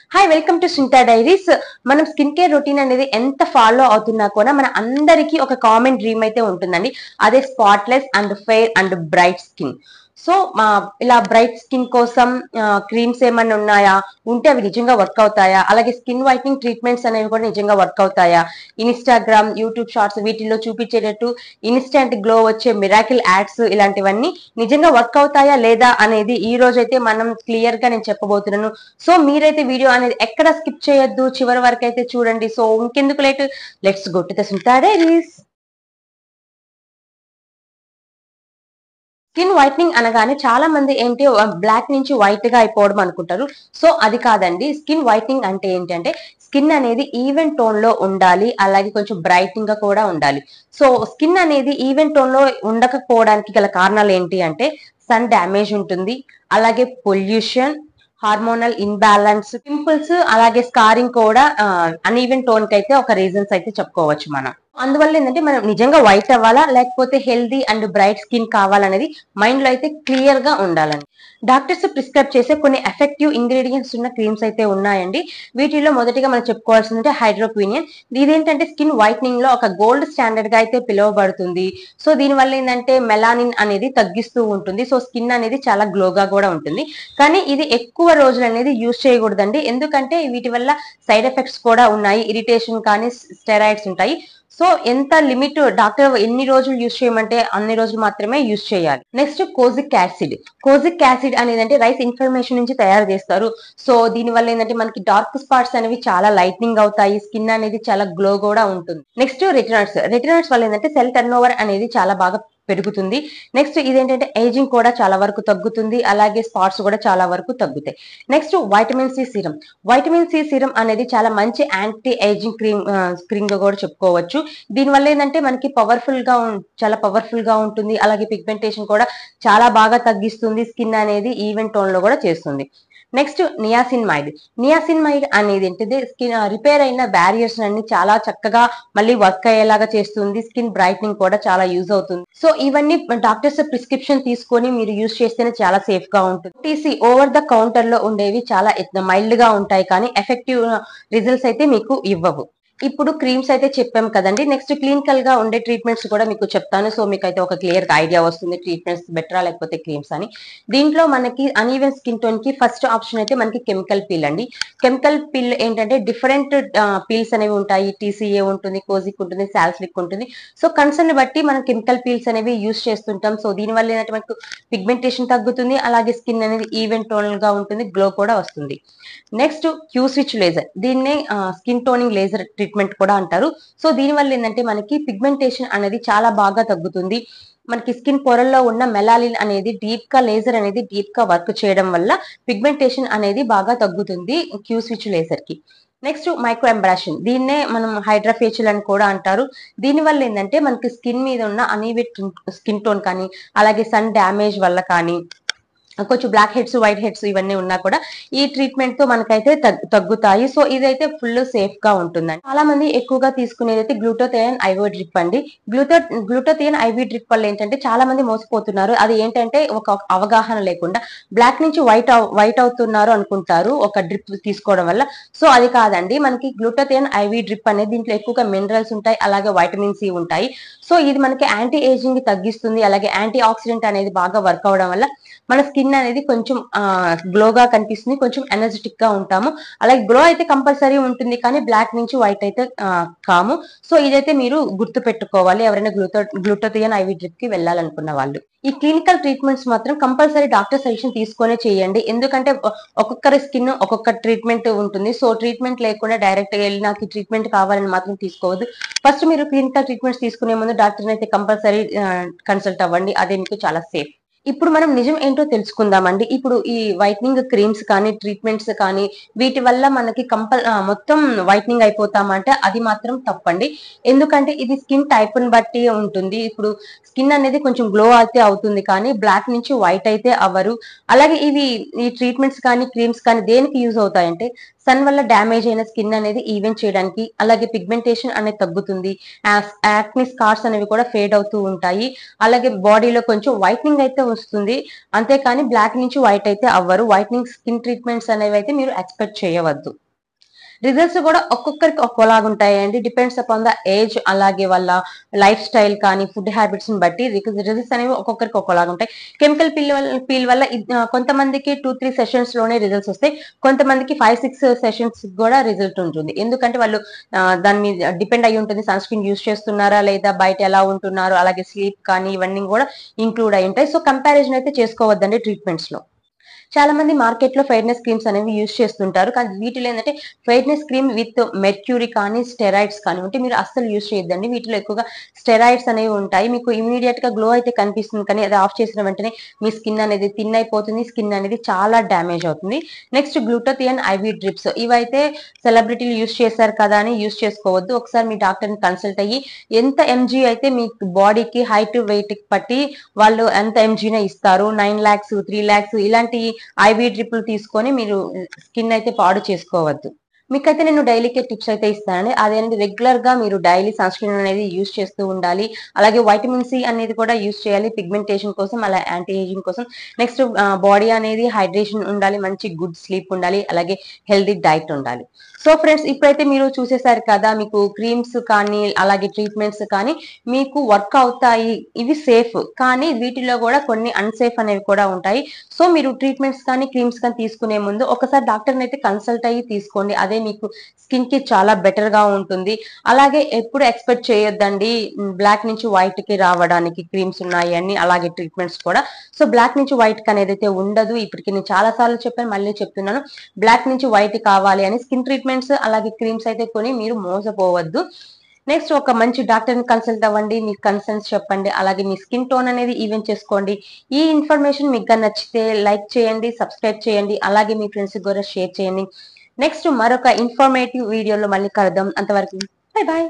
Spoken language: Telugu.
Hi, welcome to సింటా diaries. మనం స్కిన్ కేర్ రొటీన్ అనేది ఎంత ఫాలో అవుతున్నా కూడా మన అందరికీ ఒక కామన్ డ్రీమ్ అయితే ఉంటుందండి. అదే spotless and fair and bright skin. So ఇలా బ్రైట్ స్కిన్ కోసం క్రీమ్స్ ఏమైనా ఉన్నాయా, ఉంటే అవి నిజంగా వర్క్ అవుతాయా, అలాగే స్కిన్ వైట్నింగ్ ట్రీట్మెంట్స్ అనేవి కూడా నిజంగా వర్క్ అవుతాయా, ఇన్స్టాగ్రామ్, యూట్యూబ్ షార్ట్స్ వీటిల్లో చూపించేటట్టు ఇన్స్టెంట్ గ్లో వచ్చే మిరాకిల్ యాడ్స్ ఇలాంటివన్నీ నిజంగా వర్క్ అవుతాయా లేదా అనేది ఈ రోజు అయితే మనం క్లియర్ గా నేను చెప్పబోతున్నాను. సో మీరైతే వీడియో అనేది ఎక్కడ స్కిప్ చేయొద్దు, చివరి వరకు అయితే చూడండి. సో ఇంకెందుకు late, let's go to the సింటా diaries. Skin whitening అనగానే చాలా మంది ఏంటి బ్లాక్ నుంచి వైట్ గా అయిపోవడం అనుకుంటారు. సో అది కాదండి. స్కిన్ వైట్నింగ్ అంటే ఏంటంటే స్కిన్ అనేది ఈవెన్ టోన్ లో ఉండాలి, అలాగే కొంచెం బ్రైటింగ్ గా కూడా ఉండాలి. సో స్కిన్ అనేది ఈవెన్ టోన్ లో ఉండకపోవడానికి గల కారణాలు ఏంటి అంటే సన్ డ్యామేజ్ ఉంటుంది, అలాగే పొల్యూషన్, హార్మోనల్ ఇన్బ్యాలెన్స్, పింపుల్స్, అలాగే స్కారింగ్ కూడా అన్ఈవెన్ టోన్ కి అయితే ఒక రీజన్స్ అయితే చెప్పుకోవచ్చు మనం. అందువల్ల ఏంటంటే మనం నిజంగా వైట్ అవ్వాలా లేకపోతే హెల్దీ అండ్ బ్రైట్ స్కిన్ కావాలనేది మైండ్ లో అయితే క్లియర్ గా ఉండాలండి. డాక్టర్స్ ప్రిస్క్రైబ్ చేసే కొన్ని ఎఫెక్టివ్ ఇంగ్రీడియంట్స్ ఉన్న క్రీమ్స్ అయితే ఉన్నాయండి. వీటిలో మొదటిగా మనం చెప్పుకోవాల్సిందంటే హైడ్రోక్వినియన్. ఇదేంటంటే స్కిన్ వైట్నింగ్ లో ఒక గోల్డ్ స్టాండర్డ్ గా అయితే పిలువబడుతుంది. సో దీనివల్ల ఏంటంటే మెలానిన్ అనేది తగ్గిస్తూ ఉంటుంది. సో స్కిన్ అనేది చాలా గ్లోగా కూడా ఉంటుంది. కానీ ఇది ఎక్కువ రోజులు అనేది యూజ్ చేయకూడదండి, ఎందుకంటే వీటి వల్ల సైడ్ ఎఫెక్ట్స్ కూడా ఉన్నాయి. ఇరిటేషన్ కానీ స్టెరాయిడ్స్ ఉంటాయి. సో ఎంత లిమిట్ డాక్టర్ ఎన్ని రోజులు యూజ్ చేయమంటే అన్ని రోజులు మాత్రమే యూజ్ చేయాలి. Next kojic acid. Kojic acid అనేది అంటే రైస్ ఇన్ఫర్మేషన్ నుంచి తయారు చేస్తారు. సో దీని వల్ల ఏంటంటే మనకి డార్క్ స్పాట్స్ అనేవి చాలా లైట్నింగ్ అవుతాయి, స్కిన్ అనేది చాలా గ్లో కూడా ఉంటుంది. Next retinoids. రెటినాయిడ్స్ వల్ల ఏంటంటే సెల్ టర్న్ ఓవర్ అనేది చాలా బాగా పెరుగుతుంది. నెక్స్ట్ ఇదేంటంటే ఏజింగ్ కూడా చాలా వరకు తగ్గుతుంది, అలాగే స్పాట్స్ కూడా చాలా వరకు తగ్గుతాయి. Next vitamin C serum. Vitamin C serum అనేది చాలా మంచి యాంటీ ఏజింగ్ క్రీమ్ గా కూడా చెప్పుకోవచ్చు. దీనివల్ల ఏంటంటే మనకి చాలా పవర్ఫుల్ గా ఉంటుంది, అలాగే పిగ్మెంటేషన్ కూడా చాలా బాగా తగ్గిస్తుంది, స్కిన్ అనేది ఈవెన్ టోన్ లో కూడా చేస్తుంది. నెక్స్ట్ నియాసిన్మైడ్. నియాసిన్మైడ్ అనేది ఏంటిది స్కిన్ రిపేర్ అయిన బ్యారియర్స్ అన్ని చాలా చక్కగా మళ్ళీ వర్క్ అయ్యేలాగా చేస్తుంది, స్కిన్ బ్రైట్నింగ్ కూడా చాలా యూజ్ అవుతుంది. సో ఇవన్నీ డాక్టర్స్ ప్రిస్క్రిప్షన్ తీసుకొని మీరు యూజ్ చేస్తేనే చాలా సేఫ్ గా ఉంటుంది. టీసీ ఓవర్ ద కౌంటర్ లో ఉండేవి చాలా మైల్డ్ గా ఉంటాయి, కానీ ఎఫెక్టివ్ రిజల్ట్స్ అయితే మీకు ఇవ్వవు. ఇప్పుడు క్రీమ్స్ అయితే చెప్పాం కదండి. నెక్స్ట్ క్లినికల్ గా ఉండే ట్రీట్మెంట్స్ కూడా మీకు చెప్తాను. సో మీకు అయితే ఒక క్లియర్ ఐడియా వస్తుంది ట్రీట్మెంట్స్ బెటరా లేకపోతే క్రీమ్స్ అని. దీంట్లో మనకి అన్ఈవెన్ స్కిన్ టోన్ కి ఫస్ట్ ఆప్షన్ అయితే మనకి కెమికల్ పీల్ అండి. కెమికల్ పీల్ ఏంటంటే డిఫరెంట్ పీల్స్ అనేవి ఉంటాయి. టీసీఏ ఉంటుంది, కోజిక్ ఉంటుంది, సాల్సిలిక్ ఉంటుంది. సో కన్సర్న్ బట్టి మనం కెమికల్ పీల్స్ అనేవి యూజ్ చేస్తుంటాం. సో దీనివల్ల ఏంటంటే మనకు పిగ్మెంటేషన్ తగ్గుతుంది, అలాగే స్కిన్ అనేది ఈవెన్ టోన్ గా ఉంటుంది, గ్లో కూడా వస్తుంది. Next Q switch laser. దీన్నే స్కిన్ టోనింగ్ లేజర్ ట్రీట్మెంట్ కూడా అంటారు. సో దీనివల్ల ఏంటంటే మనకి పిగ్మెంటేషన్ అనేది చాలా బాగా తగ్గుతుంది. మనకి స్కిన్ పొరల్లో ఉన్న మెలాలిన్ అనేది లేజర్ అనేది డీప్ గా వర్క్ చేయడం వల్ల పిగ్మెంటేషన్ అనేది బాగా తగ్గుతుంది క్యూ స్విచ్ లేజర్ కి. Next micro abrasion. దీన్నే మనం హైడ్రాఫేషియల్ అని కూడా అంటారు. దీనివల్ల ఏంటంటే మనకి స్కిన్ మీద ఉన్న అనీవెన్ స్కిన్ టోన్ కానీ, అలాగే సన్ డ్యామేజ్ వల్ల కానీ, కొంచెం బ్లాక్ హెడ్స్, వైట్ హెడ్స్ ఇవన్నీ ఉన్నా కూడా ఈ ట్రీట్మెంట్ తో మనకైతే తగ్గుతాయి. సో ఇదైతే ఫుల్ సేఫ్ గా ఉంటుందండి. చాలా మంది ఎక్కువగా తీసుకునేది అయితే గ్లూటాథియోన్ ఐవీ డ్రిప్ అండి. గ్లూటాథియోన్ ఐవీ డ్రిప్ వల్ల ఏంటంటే చాలా మంది మోసపోతున్నారు. అది ఏంటంటే ఒక అవగాహన లేకుండా బ్లాక్ నుంచి వైట్ అవుతున్నారు అనుకుంటారు ఒక డ్రిప్ తీసుకోవడం వల్ల. సో అది కాదండి. మనకి గ్లూటాథియోన్ ఐవీ డ్రిప్ అనేది దీంట్లో ఎక్కువగా మినరల్స్ ఉంటాయి, అలాగే వైటమిన్ సి ఉంటాయి. సో ఇది మనకి యాంటీ ఏజింగ్ తగ్గిస్తుంది, అలాగే యాంటీ ఆక్సిడెంట్ అనేది బాగా వర్క్ అవడం వల్ల మన స్కిన్ అనేది కొంచెం గ్లోగా కనిపిస్తుంది, కొంచెం ఎనర్జెటిక్ గా ఉంటాము. అలాగే గ్లో అయితే కంపల్సరీ ఉంటుంది, కానీ బ్లాక్ నుంచి వైట్ అయితే కాము. సో ఇదైతే మీరు గుర్తు పెట్టుకోవాలి ఎవరైనా గ్లూటాథియోన్ ఐవీ డ్రిప్ కి వెళ్ళాలనుకున్న వాళ్ళు. ఈ క్లినికల్ ట్రీట్మెంట్స్ మాత్రం కంపల్సరీ డాక్టర్ సజెషన్ తీసుకొనే చేయండి, ఎందుకంటే ఒక్కొక్కరి స్కిన్ ఒక్కొక్క ట్రీట్మెంట్ ఉంటుంది. సో ట్రీట్మెంట్ లేకుండా డైరెక్ట్ గా వెళ్ళి నాకు ఈ ట్రీట్మెంట్ కావాలని మాత్రం తీసుకోవద్దు. ఫస్ట్ మీరు క్లినికల్ ట్రీట్మెంట్స్ తీసుకునే ముందు డాక్టర్ అయితే కంపల్సరీ కన్సల్ట్ అవ్వండి, అదే మీకు చాలా సేఫ్. ఇప్పుడు మనం నిజం ఏంటో తెలుసుకుందామండి. ఇప్పుడు ఈ వైట్నింగ్ క్రీమ్స్ కానీ, ట్రీట్మెంట్స్ కానీ, వీటి వల్ల మనకి మొత్తం వైట్నింగ్ అయిపోతామంటే అది మాత్రం తప్పండి. ఎందుకంటే ఇది స్కిన్ టైప్ ని బట్టి ఉంటుంది. ఇప్పుడు స్కిన్ అనేది కొంచెం గ్లో అయితే అవుతుంది, కానీ బ్లాక్ నుంచి వైట్ అయితే అవ్వరు. అలాగే ఈ ట్రీట్మెంట్స్ కానీ, క్రీమ్స్ కానీ దేనికి యూజ్ అవుతాయంటే సన్ వల్ల డ్యామేజ్ అయిన స్కిన్ అనేది ఈవెన్ చేయడానికి, అలాగే పిగ్మెంటేషన్ అనేది తగ్గుతుంది, యాక్ని స్కార్స్ అనేవి కూడా ఫేడ్ అవుతూ ఉంటాయి, అలాగే బాడీలో కొంచెం వైట్నింగ్ అయితే వస్తుంది, అంతేకాని బ్లాక్ నుంచి వైట్ అయితే అవ్వరు. వైట్నింగ్ స్కిన్ ట్రీట్మెంట్స్ అనేవి అయితే మీరు ఎక్స్పెక్ట్ చేయవద్దు. రిజల్ట్స్ కూడా ఒక్కొక్కరికి ఒక్కోలాగా ఉంటాయండి. డిపెండ్స్ అపాన్ ద ఏజ్, అలాగే వాళ్ళ లైఫ్ స్టైల్ కానీ ఫుడ్ హ్యాబిట్స్ ని బట్టి రిజల్ట్స్ అనేవి ఒక్కొక్కరికి ఒక్కోలాగా ఉంటాయి. కెమికల్ పీల్ వల్ల కొంతమందికి 2-3 సెషన్స్ లోనే రిజల్ట్స్ వస్తాయి. కొంతమందికి 5-6 సెషన్స్ కూడా రిజల్ట్ ఉంటుంది. ఎందుకంటే వాళ్ళు దాని మీద డిపెండ్ అయి ఉంటుంది. సన్ స్క్రీన్ యూస్ చేస్తున్నారా లేదా, బయట ఎలా ఉంటున్నారు, అలాగే స్లీప్ కానీ ఇవన్నీ కూడా ఇంక్లూడ్ అయి ఉంటాయి. సో కంపారిజన్ అయితే చేసుకోవద్దండి ట్రీట్మెంట్స్ లో. చాలా మంది మార్కెట్ లో ఫెయిర్నెస్ క్రీమ్స్ అనేవి యూజ్ చేస్తుంటారు. కానీ వీటిలో ఏంటంటే ఫెయిర్నెస్ క్రీమ్ విత్ మెర్క్యూరీ కానీ స్టెరాయిడ్స్ కానీ ఉంటే మీరు అస్సలు యూజ్ చేయొద్దండి. వీటిలో ఎక్కువగా స్టెరాయిడ్స్ అనేవి ఉంటాయి. మీకు ఇమీడియట్ గా గ్లో అయితే కనిపిస్తుంది, కానీ అది ఆఫ్ చేసిన వెంటనే మీ స్కిన్ అనేది థిన్ అయిపోతుంది, స్కిన్ అనేది చాలా డ్యామేజ్ అవుతుంది. నెక్స్ట్ గ్లూటాథియన్ ఐవీ డ్రిప్స్, ఇవైతే సెలబ్రిటీలు యూజ్ చేశారు కదా అని యూజ్ చేసుకోవద్దు. ఒకసారి మీ డాక్టర్ ని కన్సల్ట్ అయ్యి ఎంత ఎంజీ అయితే మీ బాడీకి హైట్ వెయిట్ బట్టి వాళ్ళు ఎంత ఎంజీనే ఇస్తారు, 9 lakhs 3 lakhs ఇలాంటి ఐవీ డ్రిప్లు తీసుకొని మీరు స్కిన్ అయితే పాడు చేసుకోవద్దు. మీకైతే నేను డైలీ కేర్ టిప్స్ అయితే ఇస్తానండి. అదేంటి, రెగ్యులర్ గా మీరు డైలీ సన్ స్క్రీన్ అనేది యూజ్ చేస్తూ ఉండాలి. అలాగే వైటమిన్ సి అనేది కూడా యూజ్ చేయాలి పిగ్మెంటేషన్ కోసం, అలా యాంటీ ఏజింగ్ కోసం. నెక్స్ట్ బాడీ అనేది హైడ్రేషన్ ఉండాలి, మంచి గుడ్ స్లీప్ ఉండాలి, అలాగే హెల్దీ డైట్ ఉండాలి. సో ఫ్రెండ్స్, ఇప్పుడైతే మీరు చూసేసారు కదా, మీకు క్రీమ్స్ కానీ అలాగే ట్రీట్మెంట్స్ కానీ మీకు వర్క్ అవుతాయి, ఇవి సేఫ్. కానీ వీటిలో కూడా కొన్ని అన్సేఫ్ అనేవి కూడా ఉంటాయి. సో మీరు ట్రీట్మెంట్స్ కానీ క్రీమ్స్ కానీ తీసుకునే ముందు ఒకసారి డాక్టర్ని అయితే కన్సల్ట్ అయ్యి తీసుకోండి. అదే మీకు స్కిన్ కి చాలా బెటర్ గా ఉంటుంది. అలాగే ఎప్పుడు ఎక్స్పెక్ట్ చేయొద్దండి బ్లాక్ నుంచి వైట్ కి రావడానికి క్రీమ్స్ ఉన్నాయి అని, అలాగే ట్రీట్మెంట్స్ కూడా. సో బ్లాక్ నుంచి వైట్ కి అనేది అయితే ఉండదు. ఇప్పటికి నేను చాలా సార్లు చెప్పాను, మళ్ళీ చెప్తున్నాను, బ్లాక్ నుంచి వైట్ కావాలి అని స్కిన్ ట్రీట్మెంట్స్ అలాగే క్రీమ్స్ అయితే కొని మీరు మోసపోవద్దు. నెక్స్ట్ ఒక మంచి డాక్టర్ ని కన్సల్ట్ అవ్వండి, మీ కన్సర్న్స్ చెప్పండి, అలాగే మీ స్కిన్ టోన్ అనేది ఈవెన్ చేసుకోండి. ఈ ఇన్ఫర్మేషన్ మీకు నచ్చితే లైక్ చేయండి, సబ్స్క్రైబ్ చేయండి, అలాగే మీ ఫ్రెండ్స్ కూడా షేర్ చేయండి. నెక్స్ట్ మరొక ఇన్ఫర్మేటివ్ వీడియోలో మళ్ళీ కలుద్దాం. అంతవరకు బై బాయ్.